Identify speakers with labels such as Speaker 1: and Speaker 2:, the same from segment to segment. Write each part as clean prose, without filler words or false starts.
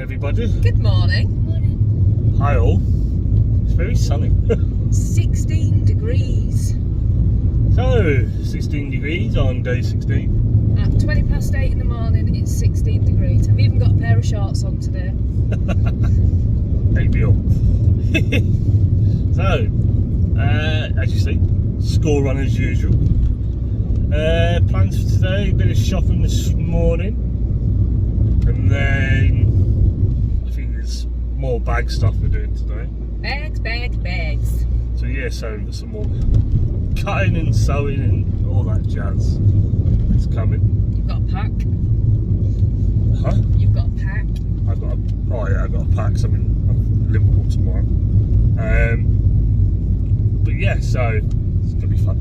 Speaker 1: everybody.
Speaker 2: Good morning.
Speaker 3: Morning.
Speaker 1: Hi all. It's very sunny.
Speaker 2: 16 degrees.
Speaker 1: So, 16 degrees on day 16.
Speaker 2: At 20 past 8 in the morning, it's 16 degrees. I've even got a pair of shorts on today.
Speaker 1: Ain't me up. So, as you see, school run as usual. Plans for today, a bit of shopping this morning. And then, I think there's more bag stuff we're doing today.
Speaker 2: Bags.
Speaker 1: So yeah, so some more cutting and sewing and all that jazz. It's coming.
Speaker 2: You've got a pack.
Speaker 1: Huh?
Speaker 2: You've got a pack.
Speaker 1: I've got a pack. So I'm in Liverpool tomorrow. But yeah, so it's gonna be fun.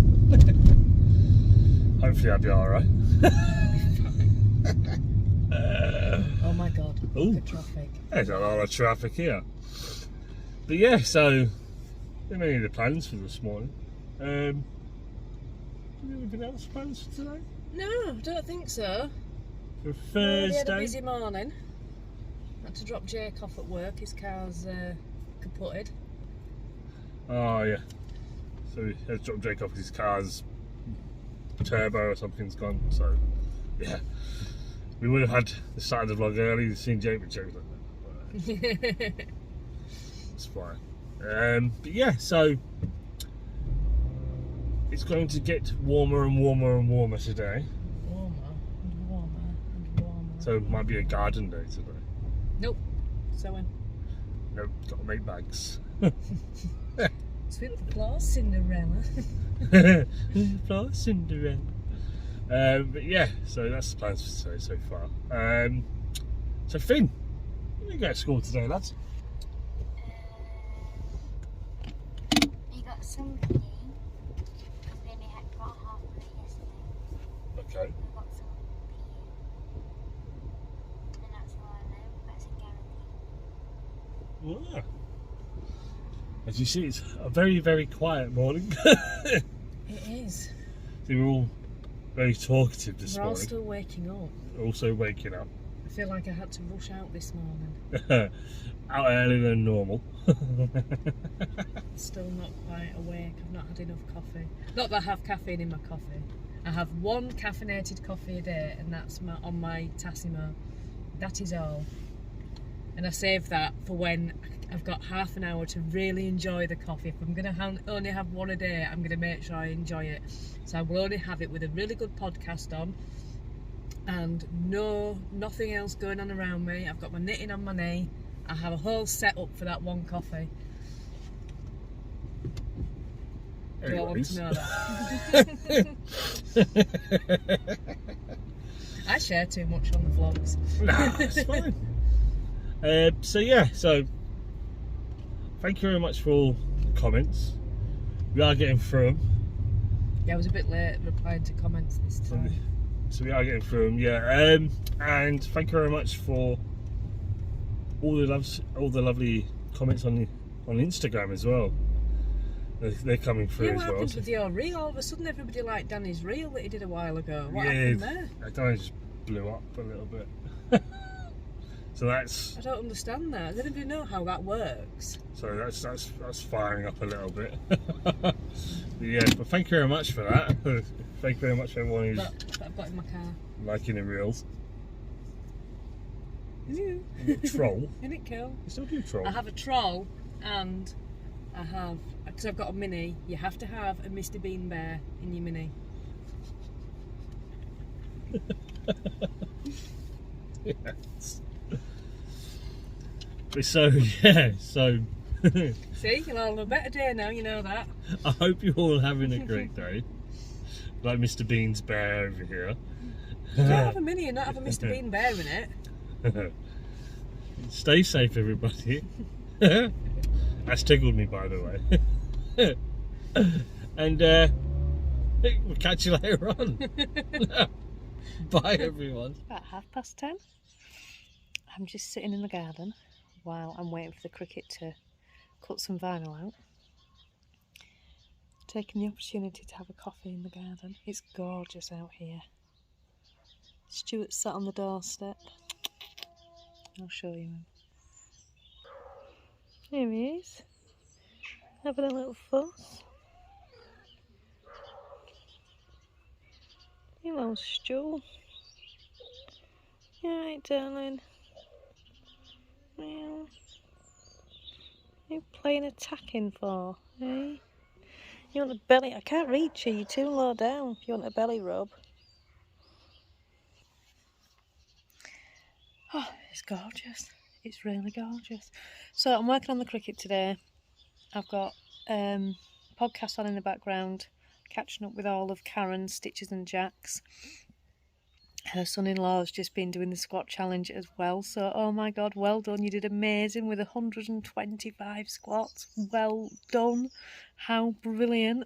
Speaker 1: Hopefully I'll be alright.
Speaker 2: Oh my god,
Speaker 1: Ooh.
Speaker 2: the traffic.
Speaker 1: There's a lot of traffic here. But yeah, so any of the plans for this morning. Anything else plans for today?
Speaker 2: No, I don't think so.
Speaker 1: For
Speaker 2: We had a
Speaker 1: Thursday?
Speaker 2: busy morning. Had to drop Jake off at work, his car's kaputted.
Speaker 1: Oh yeah. So he has dropped Jake off, his car's turbo or something's gone, so yeah. We would have had the start of the vlog early to see Jake, but Jake was like, it's fine. But yeah, so it's going to get warmer and warmer and warmer today.
Speaker 2: Warmer and warmer and warmer.
Speaker 1: So it might be a garden day today.
Speaker 2: Nope. Sewing.
Speaker 1: Nope, gotta make bags.
Speaker 2: Sweep the floor, Cinderella.
Speaker 1: Flower Cinderella. But yeah, so that's the plans for today so far. So Finn, when you go to school today, lads?
Speaker 3: We got some PE because we only had got half of it yesterday.
Speaker 1: Okay.
Speaker 3: We got some PE. And that's all I know. That's a guarantee.
Speaker 1: Yeah. As you see, it's a very, very quiet morning.
Speaker 2: It is.
Speaker 1: So we're all very talkative this
Speaker 2: We're all
Speaker 1: morning.
Speaker 2: still waking up.
Speaker 1: Also waking up.
Speaker 2: I feel like I had to rush out this morning.
Speaker 1: Out earlier than normal.
Speaker 2: Still not quite awake. I've not had enough coffee. Not that I have caffeine in my coffee. I have one caffeinated coffee a day, and that's on my Tassimo. That is all. And I save that for when I've got half an hour to really enjoy the coffee. If I'm going to only have one a day, I'm going to make sure I enjoy it. So I will only have it with a really good podcast on and nothing else going on around me. I've got my knitting on my knee. I have a whole setup for that one coffee. Do I want to know that? I share too much on the vlogs.
Speaker 1: Nah, it's fine. So yeah, so thank you very much for all the comments. We are getting through them.
Speaker 2: Yeah, I was a bit late replying to comments this time.
Speaker 1: So we are getting through them, yeah. And thank you very much for all the lovely comments on Instagram as well. They're coming through
Speaker 2: Yeah, what
Speaker 1: as well.
Speaker 2: happened with your reel? All of a sudden everybody liked Danny's reel that he did a while ago. What
Speaker 1: Yeah,
Speaker 2: happened there?
Speaker 1: I don't know, it just blew up a little bit. So that's
Speaker 2: I don't understand that. Does anybody know how that works?
Speaker 1: so that's firing up a little bit. But yeah, but thank you very much for that. Thank you very much for everyone who's
Speaker 2: That I've got in my car.
Speaker 1: liking the reels.
Speaker 2: Isn't
Speaker 1: Troll.
Speaker 2: it cool?
Speaker 1: You still do troll.
Speaker 2: I have a troll and I have, because I've got a mini, you have to have a Mr. Bean bear in your mini.
Speaker 1: Yes. But so yeah, so
Speaker 2: See, you'll all have a better day now, you know that.
Speaker 1: I hope you're all having a great day. Like Mr. Bean's bear over here.
Speaker 2: You can't have a mini and not have a Mr. Bean bear in it.
Speaker 1: Stay safe, everybody. That's tickled me, by the way. And we'll catch you later on. Bye, everyone.
Speaker 2: It's about 10:30. I'm just sitting in the garden while I'm waiting for the cricket to cut some vinyl out. Taking the opportunity to have a coffee in the garden. It's gorgeous out here. Stuart's sat on the doorstep. I'll show you him. Here he is, having a little fuss. You little stool. You alright, darling? Meow. What are you playing attacking for, eh? You want a belly? I can't reach you, you're too low down. If you want a belly rub. Oh, it's gorgeous. It's really gorgeous. So I'm working on the cricket today. I've got podcast on in the background, catching up with all of Karen's Stitches and Jack's. Her son-in-law's just been doing the squat challenge as well. So, oh my God, well done. You did amazing with 125 squats. Well done. How brilliant.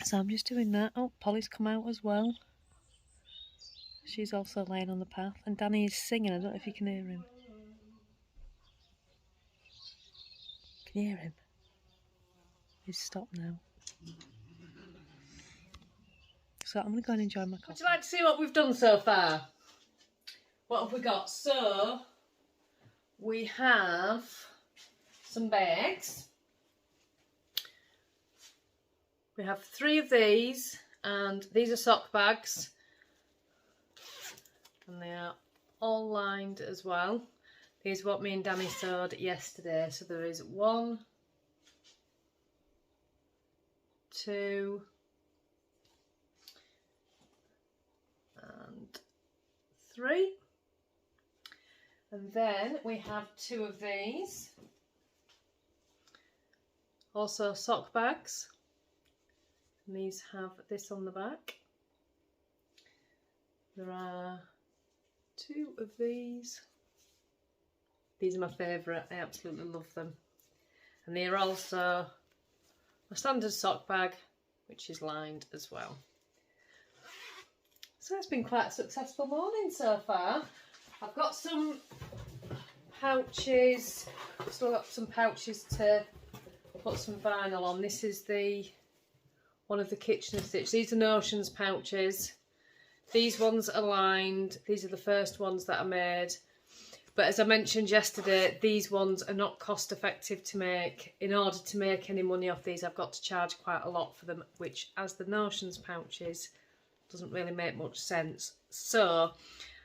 Speaker 2: So I'm just doing that. Oh, Polly's come out as well. She's also laying on the path. And Danny is singing. I don't know if you can hear him. Can you hear him? He's stopped now. So I'm going to go and enjoy my coffee. Would you like to see what we've done so far? What have we got? So, we have some bags. We have 3 of these, and these are sock bags. And they are all lined as well. These are what me and Danny sewed yesterday. So there is 1, 2, and 3. And then we have 2 of these. Also sock bags. And these have this on the back. There are 2 of these. These are my favourite. I absolutely love them. And they are also a standard sock bag, which is lined as well. So it's been quite a successful morning so far. I've got some pouches, still got some pouches to put some vinyl on. This is one of the Kitchener Stitch. These are Notions pouches. These ones are lined. These are the first ones that I made. But as I mentioned yesterday, these ones are not cost effective to make. In order to make any money off these, I've got to charge quite a lot for them, which as the Notions pouches doesn't really make much sense. So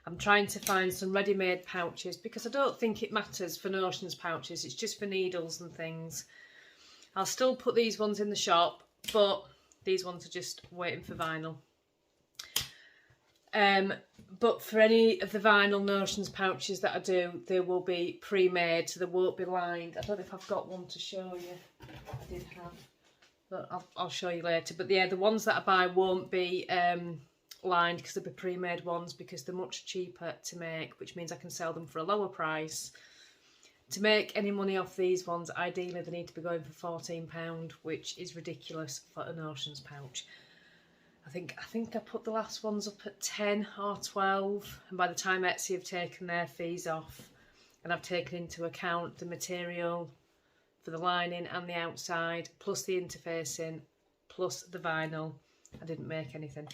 Speaker 2: I'm trying to find some ready-made pouches because I don't think it matters for Notions pouches. It's just for needles and things. I'll still put these ones in the shop, but these ones are just waiting for vinyl. But for any of the vinyl Notions pouches that I do, they will be pre-made, so they won't be lined. I don't know if I've got one to show you. I did have, but I'll show you later. But yeah, the ones that I buy won't be lined because they'll be pre-made ones because they're much cheaper to make, which means I can sell them for a lower price. To make any money off these ones, ideally they need to be going for £14, which is ridiculous for a Notions pouch. I think I put the last ones up at 10 or 12, and by the time Etsy have taken their fees off, and I've taken into account the material for the lining and the outside, plus the interfacing, plus the vinyl, I didn't make anything.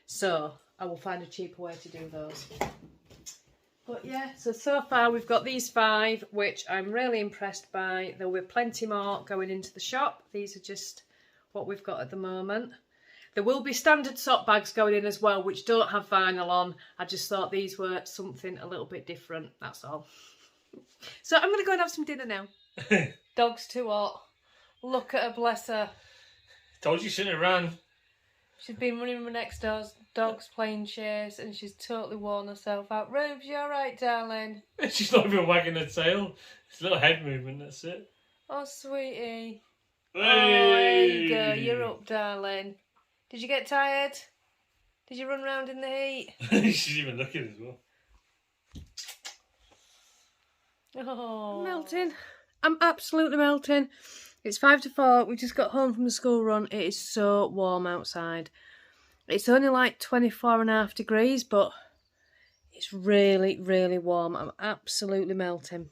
Speaker 2: So I will find a cheaper way to do those. But yeah, so far we've got these 5, which I'm really impressed by. There will be plenty more going into the shop. These are just what we've got at the moment. There will be standard sock bags going in as well, which don't have vinyl on. I just thought these were something a little bit different, that's all. So I'm going to go and have some dinner now. Dog's too hot. Look at her, bless her.
Speaker 1: Told you shouldn't have ran.
Speaker 2: She's been running with my next door's dog's playing chase and she's totally worn herself out. Rubes, you alright, darling?
Speaker 1: She's not even wagging her tail. It's a little head movement, that's it.
Speaker 2: Oh, sweetie.
Speaker 1: Hey!
Speaker 2: Oh, there you go. You're up, darling. Did you get tired? Did you run around in the heat?
Speaker 1: She's even looking as well.
Speaker 2: Oh, I'm melting. I'm absolutely melting. It's 5 to 4. We just got home from the school run. It is so warm outside. It's only like 24.5 degrees, but it's really, really warm. I'm absolutely melting.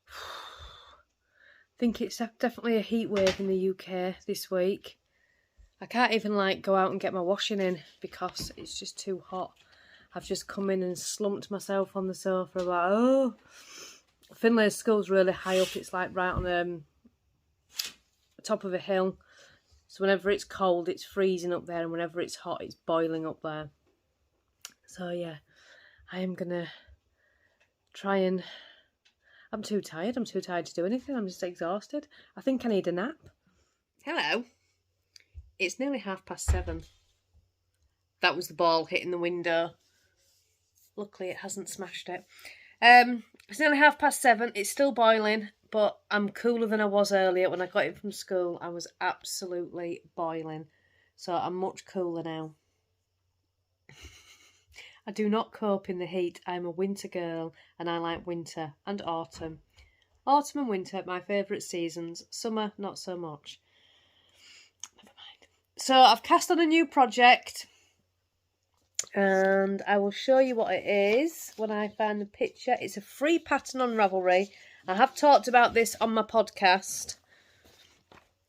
Speaker 2: I think it's definitely a heat wave in the UK this week. I can't even like go out and get my washing in because it's just too hot. I've just come in and slumped myself on the sofa like, oh. Finlay's school's really high up. It's like right on the top of a hill. So whenever it's cold, it's freezing up there, and whenever it's hot, it's boiling up there. So yeah, I am gonna try and... I'm too tired. I'm too tired to do anything. I'm just exhausted. I think I need a nap. Hello. It's nearly 7:30. That was the ball hitting the window. Luckily, it hasn't smashed it. It's nearly 7:30. It's still boiling, but I'm cooler than I was earlier. When I got in from school, I was absolutely boiling. So I'm much cooler now. I do not cope in the heat. I'm a winter girl and I like winter and autumn. Autumn and winter, my favourite seasons. Summer, not so much. Never mind. So I've cast on a new project and I will show you what it is when I find the picture. It's a free pattern on Ravelry. I have talked about this on my podcast.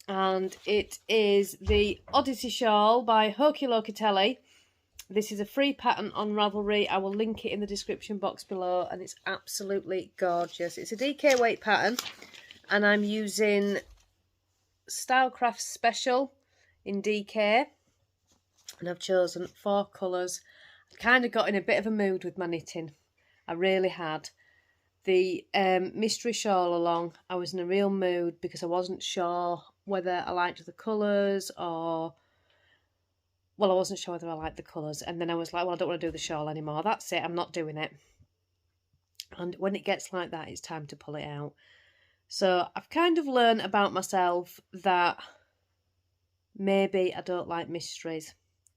Speaker 2: And it is the Odyssey Shawl by Hoki Locatelli. This is a free pattern on Ravelry. I will link it in the description box below, and it's absolutely gorgeous. It's a DK weight pattern, and I'm using Stylecraft Special in DK, and I've chosen 4 colours. I kind of got in a bit of a mood with my knitting. I really had. The mystery shawl along, I was in a real mood because I wasn't sure whether I liked the colours or... Well, I wasn't sure whether I liked the colours. And then I was like, well, I don't want to do the shawl anymore. That's it. I'm not doing it. And when it gets like that, it's time to pull it out. So I've kind of learned about myself that maybe I don't like mysteries.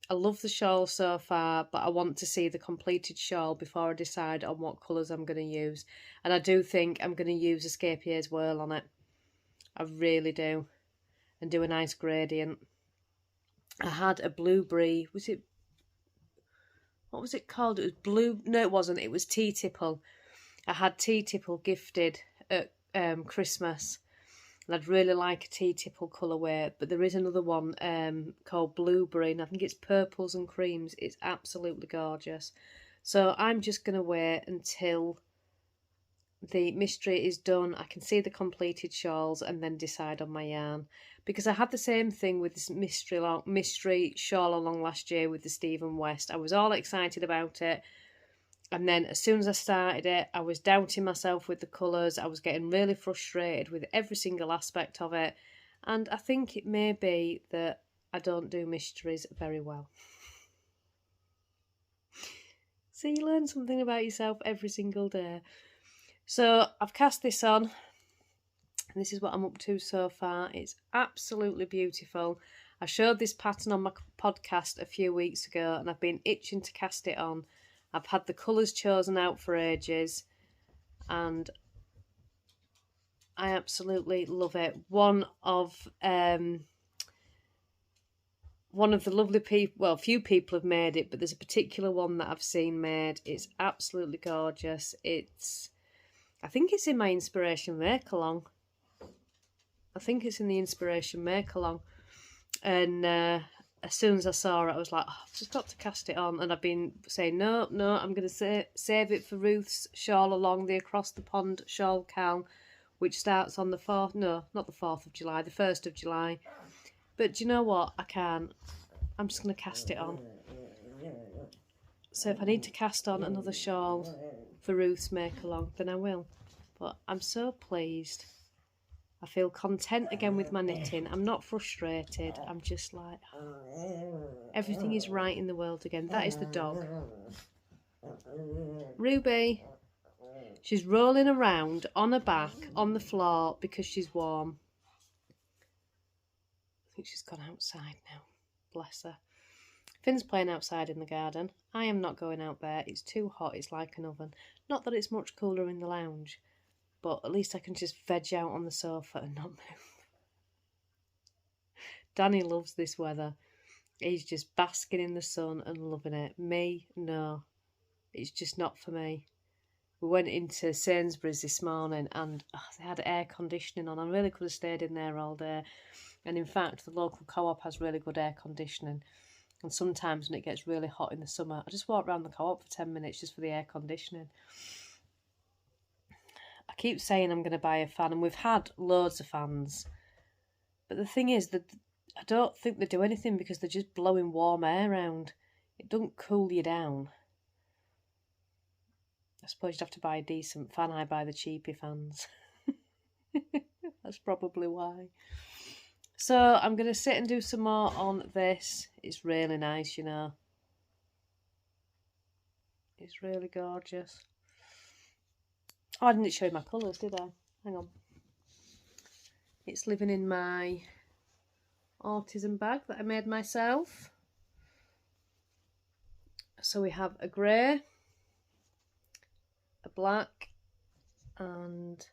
Speaker 2: I love the shawl so far, but I want to see the completed shawl before I decide on what colours I'm going to use. And I do think I'm going to use Escapier's Whirl on it. I really do. And do a nice gradient. I had a blueberry, what was it called? It was blue, no it wasn't, it was tea tipple. I had tea tipple gifted at Christmas, and I'd really like a tea tipple colourway, but there is another one called blueberry, and I think it's purples and creams. It's absolutely gorgeous. So I'm just going to wait until the mystery is done. I can see the completed shawls and then decide on my yarn. Because I had the same thing with this mystery shawl along last year with the Stephen West. I was all excited about it. And then as soon as I started it, I was doubting myself with the colours. I was getting really frustrated with every single aspect of it. And I think it may be that I don't do mysteries very well. So you learn something about yourself every single day. So I've cast this on. And this is what I'm up to so far. It's absolutely beautiful. I showed this pattern on my podcast a few weeks ago and I've been itching to cast it on. I've had the colours chosen out for ages and I absolutely love it. One of the lovely people, well, few people have made it, but there's a particular one that I've seen made. It's absolutely gorgeous. I think it's in my Inspiration Make-Along. I think it's in the Inspiration Make-Along. And as soon as I saw it, I was like, oh, I've just got to cast it on. And I've been saying, no, I'm going to save it for Ruth's shawl along, the Across the Pond shawl cal, which starts on the 4th, no, not the 4th of July, the 1st of July. But do you know what? I can't. I'm just going to cast it on. So if I need to cast on another shawl for Ruth's Make-Along, then I will. But I'm so pleased. I feel content again with my knitting. I'm not frustrated. I'm just like, oh, everything is right in the world again. That is the dog. Ruby. She's rolling around on her back on the floor because she's warm. I think she's gone outside now. Bless her. Finn's playing outside in the garden. I am not going out there. It's too hot. It's like an oven. Not that it's much cooler in the lounge. But at least I can just veg out on the sofa and not move. Danny loves this weather. He's just basking in the sun and loving it. Me, no. It's just not for me. We went into Sainsbury's this morning and they had air conditioning on. I really could have stayed in there all day. And in fact, the local co-op has really good air conditioning. And sometimes when it gets really hot in the summer, I just walk around the co-op for 10 minutes just for the air conditioning. I keep saying I'm going to buy a fan, and we've had loads of fans. But the thing is that I don't think they do anything because they're just blowing warm air around. It doesn't cool you down. I suppose you'd have to buy a decent fan. I buy the cheapy fans. That's probably why. So I'm going to sit and do some more on this. It's really nice, you know. It's really gorgeous. Oh, I didn't show you my colours, did I? Hang on. It's living in my autism bag that I made myself. So we have a grey, a black, and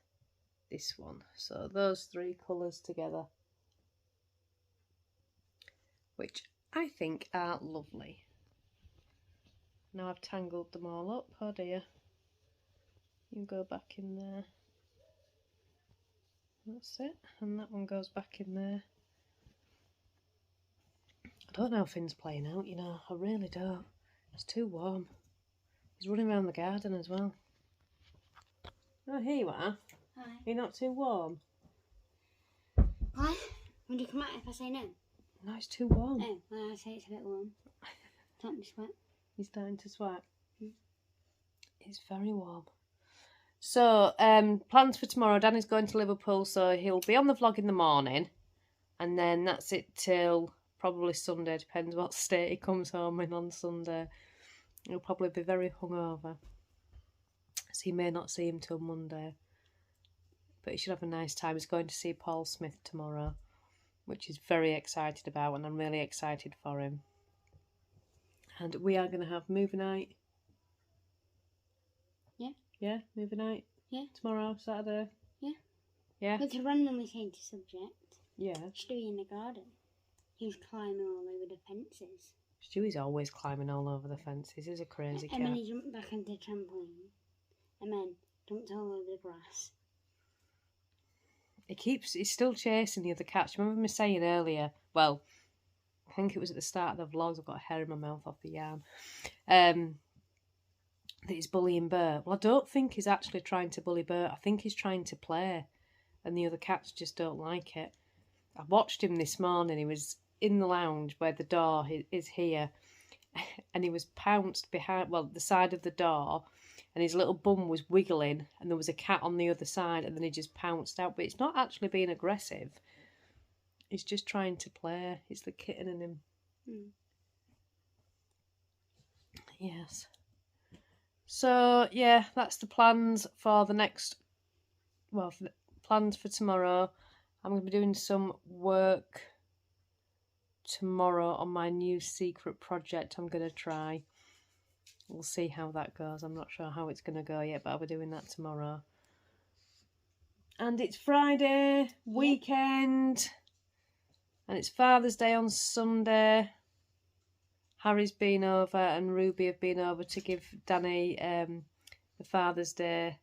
Speaker 2: this one. So those three colours together, which I think are lovely. Now I've tangled them all up. Oh dear. You go back in there. That's it. And that one goes back in there. I don't know how Finn's playing out, you know. I really don't. It's too warm. He's running around the garden as well. Oh, here you are.
Speaker 3: Hi.
Speaker 2: You're not too warm?
Speaker 3: Why? Would you come out if I say no?
Speaker 2: No, it's too warm.
Speaker 3: Oh, well, I say it's a bit warm. Starting to sweat.
Speaker 2: He's starting to sweat.
Speaker 3: Mm.
Speaker 2: It's very warm. So, plans for tomorrow. Danny's going to Liverpool, so he'll be on the vlog in the morning. And then that's it till probably Sunday. Depends what state he comes home in on Sunday. He'll probably be very hungover. So he may not see him till Monday. But he should have a nice time. He's going to see Paul Smith tomorrow, which he's very excited about, and I'm really excited for him. And we are going to have movie night.
Speaker 3: Yeah.
Speaker 2: Yeah, movie night.
Speaker 3: Yeah.
Speaker 2: Tomorrow, Saturday.
Speaker 3: Yeah.
Speaker 2: Yeah.
Speaker 3: We could randomly change the subject.
Speaker 2: Yeah.
Speaker 3: Stewie in the garden. He was climbing all over the fences.
Speaker 2: Stewie's always climbing all over the fences. He's a crazy cat.
Speaker 3: And then he jumped back onto the trampoline. And then jumped all over the grass.
Speaker 2: He's still chasing the other cats. Remember me saying earlier, well, I think it was at the start of the vlogs, I've got a hair in my mouth off the yarn, that he's bullying Bert. Well, I don't think he's actually trying to bully Bert. I think he's trying to play, and the other cats just don't like it. I watched him this morning. He was in the lounge where the door is here, and he was pounced behind, well, the side of the door, and his little bum was wiggling, and there was a cat on the other side, and then he just pounced out. But it's not actually being aggressive. He's just trying to play. It's the kitten in him.
Speaker 3: Mm.
Speaker 2: Yes. So, yeah, that's the plans for the next... Well, plans for tomorrow. I'm going to be doing some work tomorrow on my new secret project I'm going to try. We'll see how that goes. I'm not sure how it's going to go yet, but I'll be doing that tomorrow. And it's Friday, weekend, and it's Father's Day on Sunday. Harry's been over and Ruby have been over to give Danny the Father's Day.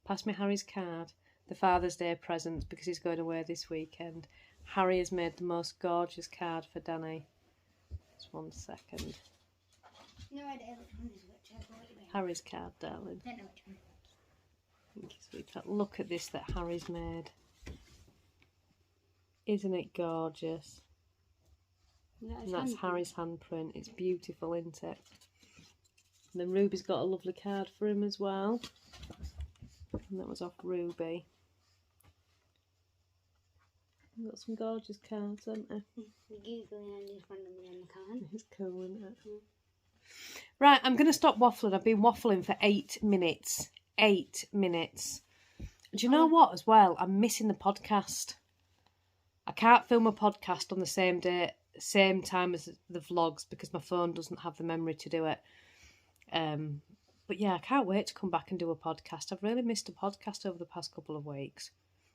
Speaker 2: Pass me Harry's card. The Father's Day present because he's going away this weekend. Harry has made the most gorgeous card for Danny. Just 1 second.
Speaker 3: No idea which one is which. I bought you.
Speaker 2: Harry's card, darling.
Speaker 3: Don't know which one.
Speaker 2: Thank you, sweetheart. Look at this that Harry's made. Isn't it gorgeous? And that's Harry's handprint. It's beautiful, isn't it? And then Ruby's got a lovely card for him as well. And that was off Ruby. We've got some gorgeous cards, haven't we?
Speaker 3: Googling and just randomly on the card.
Speaker 2: It's cool, isn't it?
Speaker 3: Mm.
Speaker 2: Right, I'm going to stop waffling. I've been waffling for 8 minutes. 8 minutes. Do you know what as well? I'm missing the podcast. I can't film a podcast on the same day, same time as the vlogs because my phone doesn't have the memory to do it. But yeah, I can't wait to come back and do a podcast. I've really missed a podcast over the past couple of weeks.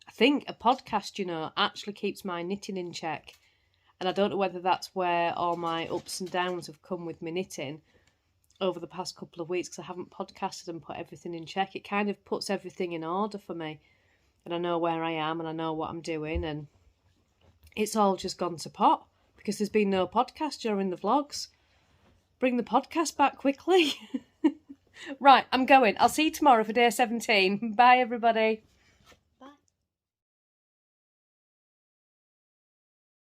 Speaker 2: I think a podcast, you know, actually keeps my knitting in check. And I don't know whether that's where all my ups and downs have come with my knitting over the past couple of weeks because I haven't podcasted and put everything in check. It kind of puts everything in order for me. And I know where I am and I know what I'm doing. And it's all just gone to pot because there's been no podcast during the vlogs. Bring the podcast back quickly. Right, I'm going. I'll see you tomorrow for day 17. Bye, everybody.